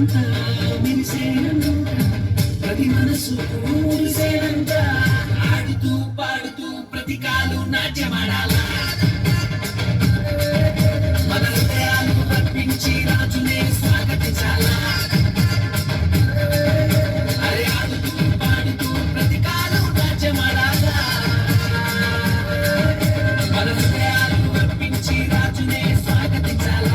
అంతా మెరిసేనంత ప్రతి మనసు ఊరిసేనంత ఆడుతూ పాడుతూ ప్రతి కాలు నాట్యమాడాలా మన హృదయాలు అర్పించి రాజునే స్వాగతించాలా అరే ఆడుతూ పాడుతూ ప్రతి కాలు నాట్యమాడాలా మన హృదయాలు అర్పించి రాజునే స్వాగతించాలా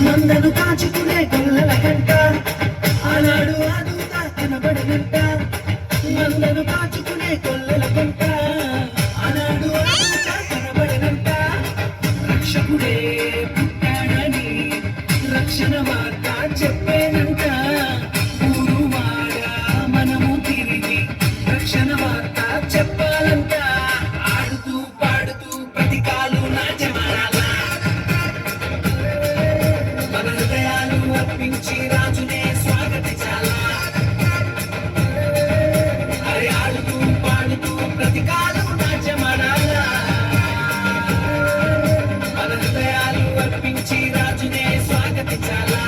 మందను కాచుకునే గొల్లల కంట ఆనాడు ఆదుతా కనబడనంట మందను కాచుకునే గొల్లల కంట ఆనాడు ఆదుతా కనబడనంట రక్షకుడే పుట్టాడని రక్షణ వార్త చెప్పేనంట ఊరు వాడ మనము తిరిగి రక్షణ వార్త చెప్పాలంట ఆడుతూ పాడుతూ ప్రతి కాలు నాట్యమాడాలా మన హృదయాలు అర్పించి రాజునే స్వాగతించాలా అరే ఆడుతూ పాడుతూ ప్రతి కాలు నాట్యమాడాలా మన హృదయాలు అర్పించి రాజునే స్వాగతించాలా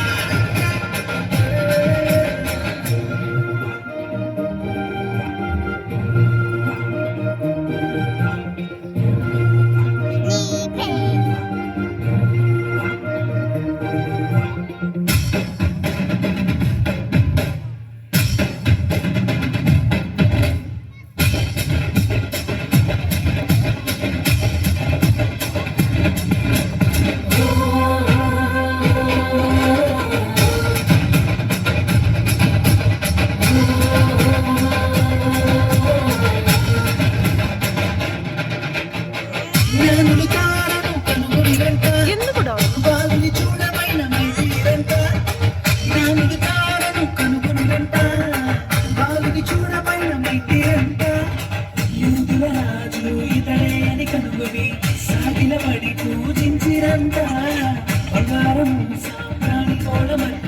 జ్ఞానులు తారను కనుగొనిరంట ఎందుకు బాలుని చూడమైన మైదీరంట జ్ఞానులు తారను కనుగొనిరంట బాలుని చూడమైన మైదీరంట యూదుల రాజు ఇతడే అని కనుగొని సాగిల పడి పూజించిరంట బంగారం సాంబ్రాణి కోడమంట